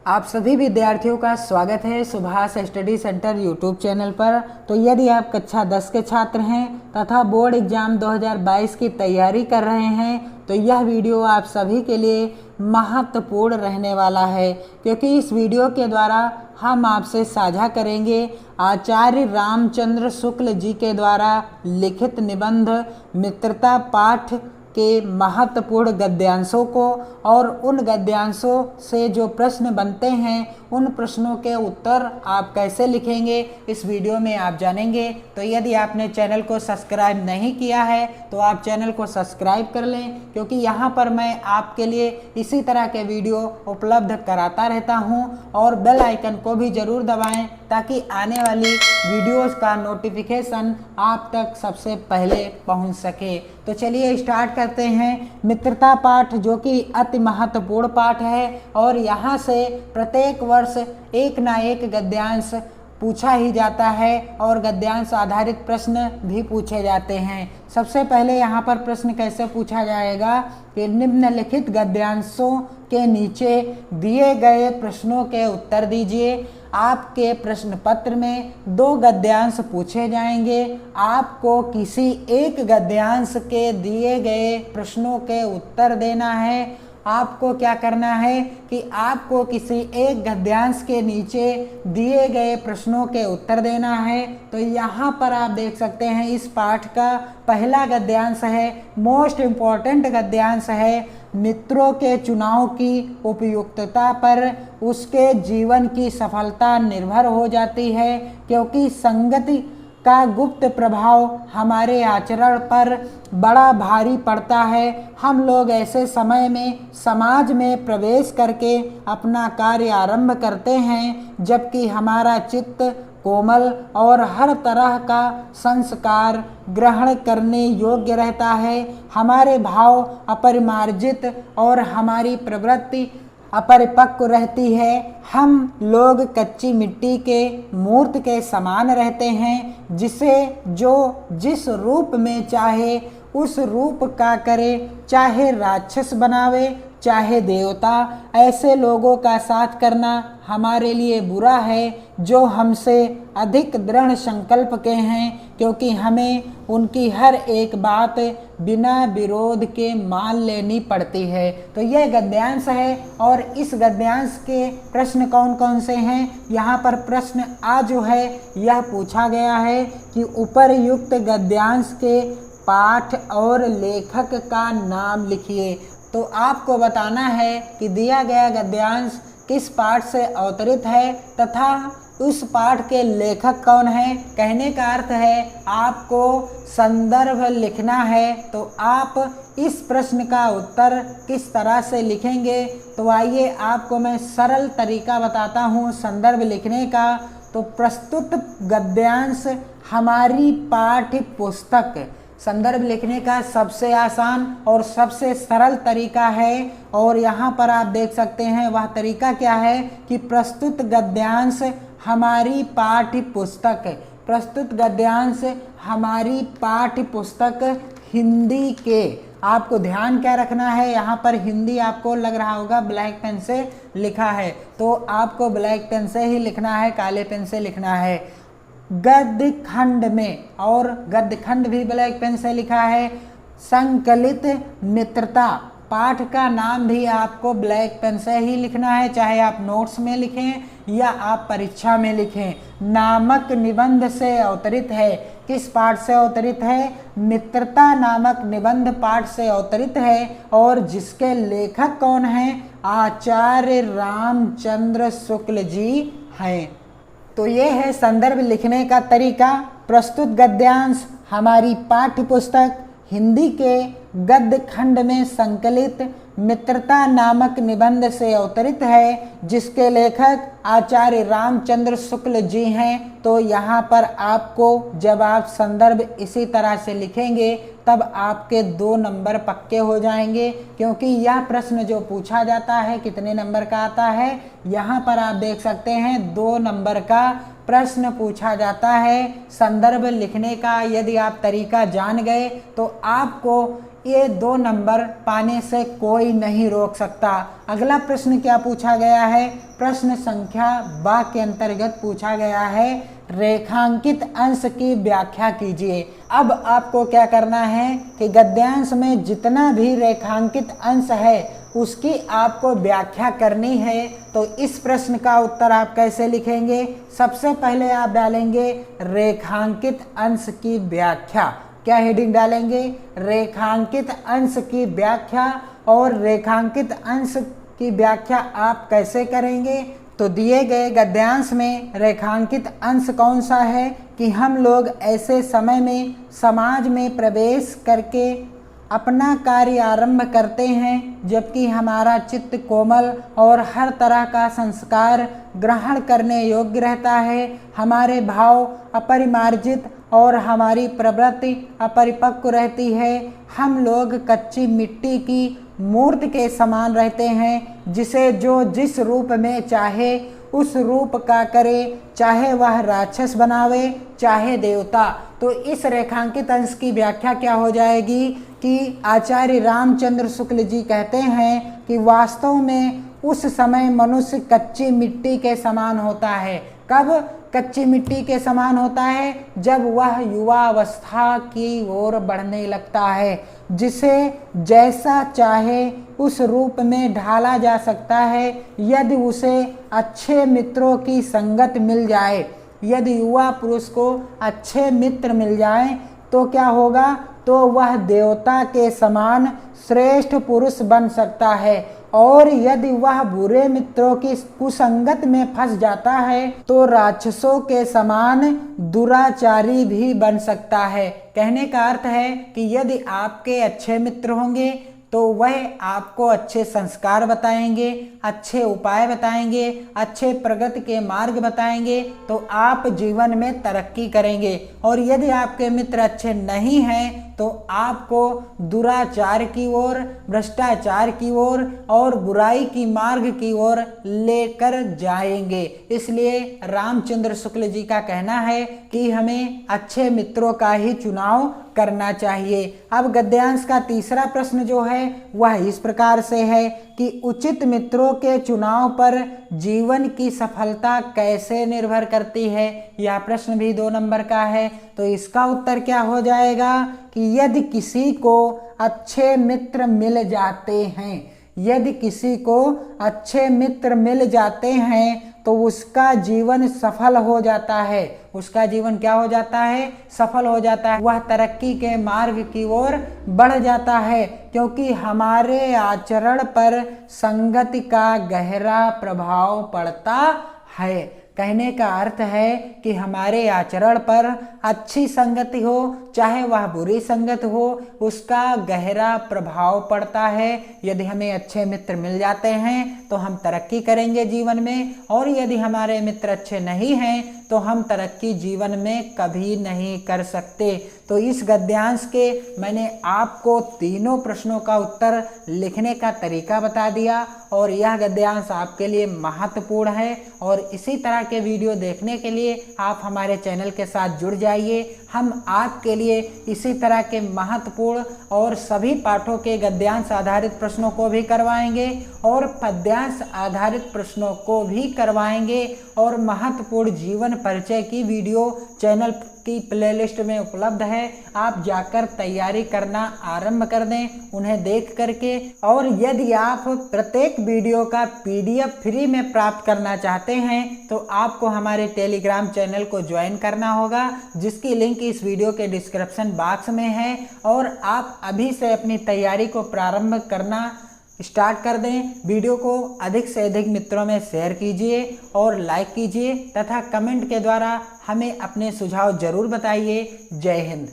आप सभी विद्यार्थियों का स्वागत है Subhash study centre YouTube channel पर। तो यदि आप कक्षा 10 के छात्र हैं तथा बोर्ड एग्जाम 2022 की तैयारी कर रहे हैं तो यह वीडियो आप सभी के लिए महत्वपूर्ण रहने वाला है, क्योंकि इस वीडियो के द्वारा हम आपसे साझा करेंगे आचार्य रामचंद्र शुक्ल जी के द्वारा लिखित निबंध मित्रता पाठ के महत्वपूर्ण गद्यांशों को, और उन गद्यांशों से जो प्रश्न बनते हैं उन प्रश्नों के उत्तर आप कैसे लिखेंगे इस वीडियो में आप जानेंगे। तो यदि आपने चैनल को सब्सक्राइब नहीं किया है तो आप चैनल को सब्सक्राइब कर लें, क्योंकि यहाँ पर मैं आपके लिए इसी तरह के वीडियो उपलब्ध कराता रहता हूँ। और बेल आइकन को भी ज़रूर दबाएं ताकि आने वाली वीडियोज़ का नोटिफिकेशन आप तक सबसे पहले पहुँच सके। तो चलिए स्टार्ट करते हैं। मित्रता पाठ जो कि अति महत्वपूर्ण पाठ है और यहाँ से प्रत्येक वर्ष एक ना एक गद्यांश पूछा ही जाता है और गद्यांश आधारित प्रश्न भी पूछे जाते हैं। सबसे पहले यहाँ पर प्रश्न कैसे पूछा जाएगा कि निम्नलिखित गद्यांशों के नीचे दिए गए प्रश्नों के उत्तर दीजिए। आपके प्रश्न पत्र में 2 गद्यांश पूछे जाएंगे। आपको किसी एक गद्यांश के दिए गए प्रश्नों के उत्तर देना है। आपको क्या करना है कि आपको किसी एक गद्यांश के नीचे दिए गए प्रश्नों के उत्तर देना है। तो यहाँ पर आप देख सकते हैं इस पाठ का पहला गद्यांश है, मोस्ट इम्पॉर्टेंट गद्यांश है, मित्रों के चुनाव की उपयुक्तता पर उसके जीवन की सफलता निर्भर हो जाती है, क्योंकि संगति का गुप्त प्रभाव हमारे आचरण पर बड़ा भारी पड़ता है। हम लोग ऐसे समय में समाज में प्रवेश करके अपना कार्य आरंभ करते हैं जबकि हमारा चित्त कोमल और हर तरह का संस्कार ग्रहण करने योग्य रहता है। हमारे भाव अपरिमार्जित और हमारी प्रवृत्ति अपरिपक्व रहती है। हम लोग कच्ची मिट्टी के मूर्त के समान रहते हैं, जिसे जो जिस रूप में चाहे उस रूप का करे, चाहे राक्षस बनावे चाहे देवता। ऐसे लोगों का साथ करना हमारे लिए बुरा है जो हमसे अधिक दृढ़ संकल्प के हैं, क्योंकि हमें उनकी हर एक बात बिना विरोध के मान लेनी पड़ती है। तो यह गद्यांश है और इस गद्यांश के प्रश्न कौन कौन से हैं। यहाँ पर प्रश्न आ जो है यह पूछा गया है कि उपर्युक्त गद्यांश के पाठ और लेखक का नाम लिखिए। तो आपको बताना है कि दिया गया गद्यांश किस पाठ से अवतरित है तथा उस पाठ के लेखक कौन है। कहने का अर्थ है आपको संदर्भ लिखना है। तो आप इस प्रश्न का उत्तर किस तरह से लिखेंगे, तो आइए आपको मैं सरल तरीका बताता हूँ संदर्भ लिखने का। तो प्रस्तुत गद्यांश हमारी पाठ्य पुस्तक संदर्भ लिखने का सबसे आसान और सबसे सरल तरीका है। और यहाँ पर आप देख सकते हैं वह तरीका क्या है कि प्रस्तुत गद्यांश हमारी पाठ्य पुस्तक, प्रस्तुत गद्यांश हमारी पाठ्य पुस्तक हिंदी के। आपको ध्यान क्या रखना है, यहाँ पर हिंदी आपको लग रहा होगा ब्लैक पेन से लिखा है, तो आपको ब्लैक पेन से ही लिखना है, काले पेन से लिखना है। गद्य खंड में, और गद्य खंड भी ब्लैक पेन से लिखा है। संकलित मित्रता, पाठ का नाम भी आपको ब्लैक पेन से ही लिखना है, चाहे आप नोट्स में लिखें या आप परीक्षा में लिखें। नामक निबंध से अवतरित है। किस पाठ से अवतरित है? मित्रता नामक निबंध पाठ से अवतरित है। और जिसके लेखक कौन हैं? आचार्य रामचंद्र शुक्ल जी हैं। तो ये है संदर्भ लिखने का तरीका। प्रस्तुत गद्यांश हमारी पाठ्य पुस्तक हिंदी के गद्य खंड में संकलित मित्रता नामक निबंध से अवतरित है, जिसके लेखक आचार्य रामचंद्र शुक्ल जी हैं। तो यहाँ पर आपको जब आप संदर्भ इसी तरह से लिखेंगे तब आपके 2 नंबर पक्के हो जाएंगे, क्योंकि यह प्रश्न जो पूछा जाता है कितने नंबर का आता है, यहाँ पर आप देख सकते हैं 2 नंबर का प्रश्न पूछा जाता है। संदर्भ लिखने का यदि आप तरीका जान गए तो आपको ये 2 नंबर पाने से कोई नहीं रोक सकता। अगला प्रश्न क्या पूछा गया है? प्रश्न संख्या 12 के अंतर्गत पूछा गया है, रेखांकित अंश की व्याख्या कीजिए। अब आपको क्या करना है कि गद्यांश में जितना भी रेखांकित अंश है उसकी आपको व्याख्या करनी है। तो इस प्रश्न का उत्तर आप कैसे लिखेंगे? सबसे पहले आप डालेंगे रेखांकित अंश की व्याख्या। क्या हेडिंग डालेंगे? रेखांकित अंश की व्याख्या। और रेखांकित अंश की व्याख्या आप कैसे करेंगे? तो दिए गए गद्यांश में रेखांकित अंश कौन सा है कि हम लोग ऐसे समय में समाज में प्रवेश करके अपना कार्य आरंभ करते हैं जबकि हमारा चित्त कोमल और हर तरह का संस्कार ग्रहण करने योग्य रहता है। हमारे भाव अपरिमार्जित और हमारी प्रवृत्ति अपरिपक्व रहती है। हम लोग कच्ची मिट्टी की मूर्ति के समान रहते हैं, जिसे जो जिस रूप में चाहे उस रूप का करे, चाहे वह राक्षस बनावे चाहे देवता। तो इस रेखांकित अंश की व्याख्या क्या हो जाएगी कि आचार्य रामचंद्र शुक्ल जी कहते हैं कि वास्तव में उस समय मनुष्य कच्ची मिट्टी के समान होता है। कब कच्ची मिट्टी के समान होता है? जब वह युवावस्था की ओर बढ़ने लगता है, जिसे जैसा चाहे उस रूप में ढाला जा सकता है यदि उसे अच्छे मित्रों की संगत मिल जाए। यदि युवा पुरुष को अच्छे मित्र मिल जाएं तो क्या होगा? तो वह देवता के समान श्रेष्ठ पुरुष बन सकता है। और यदि वह बुरे मित्रों की कुसंगत में फंस जाता है तो राक्षसों के समान दुराचारी भी बन सकता है। कहने का अर्थ है कि यदि आपके अच्छे मित्र होंगे तो वह आपको अच्छे संस्कार बताएंगे, अच्छे उपाय बताएंगे, अच्छे प्रगति के मार्ग बताएंगे, तो आप जीवन में तरक्की करेंगे। और यदि आपके मित्र अच्छे नहीं हैं तो आपको दुराचार की ओर, भ्रष्टाचार की ओर और बुराई की मार्ग की ओर लेकर जाएंगे। इसलिए रामचंद्र शुक्ल जी का कहना है कि हमें अच्छे मित्रों का ही चुनाव करना चाहिए। अब गद्यांश का तीसरा प्रश्न जो है वह इस प्रकार से है कि उचित मित्रों के चुनाव पर जीवन की सफलता कैसे निर्भर करती है। यह प्रश्न भी 2 नंबर का है। तो इसका उत्तर क्या हो जाएगा कि यदि किसी को अच्छे मित्र मिल जाते हैं, यदि किसी को अच्छे मित्र मिल जाते हैं तो उसका जीवन सफल हो जाता है। उसका जीवन क्या हो जाता है? सफल हो जाता है। वह तरक्की के मार्ग की ओर बढ़ जाता है, क्योंकि हमारे आचरण पर संगति का गहरा प्रभाव पड़ता है। कहने का अर्थ है कि हमारे आचरण पर अच्छी संगति हो चाहे वह बुरी संगत हो, उसका गहरा प्रभाव पड़ता है। यदि हमें अच्छे मित्र मिल जाते हैं तो हम तरक्की करेंगे जीवन में, और यदि हमारे मित्र अच्छे नहीं हैं तो हम तरक्की जीवन में कभी नहीं कर सकते। तो इस गद्यांश के मैंने आपको तीनों प्रश्नों का उत्तर लिखने का तरीका बता दिया, और यह गद्यांश आपके लिए महत्वपूर्ण है। और इसी तरह के वीडियो देखने के लिए आप हमारे चैनल के साथ जुड़ जाइए। हम आपके लिए इसी तरह के महत्वपूर्ण और सभी पाठों के गद्यांश आधारित प्रश्नों को भी करवाएंगे और पद्यांश आधारित प्रश्नों को भी करवाएंगे, और महत्वपूर्ण जीवन परिचय की वीडियो चैनल की प्लेलिस्ट में उपलब्ध है। आप जाकर तैयारी करना आरंभ कर दें उन्हें देख करके। और यदि आप प्रत्येक वीडियो का PDF फ्री में प्राप्त करना चाहते हैं तो आपको हमारे टेलीग्राम चैनल को ज्वाइन करना होगा, जिसकी लिंक इस वीडियो के डिस्क्रिप्शन बॉक्स में है। और आप अभी से अपनी तैयारी को प्रारंभ करना स्टार्ट कर दें। वीडियो को अधिक से अधिक मित्रों में शेयर कीजिए और लाइक कीजिए तथा कमेंट के द्वारा हमें अपने सुझाव जरूर बताइए। जय हिंद।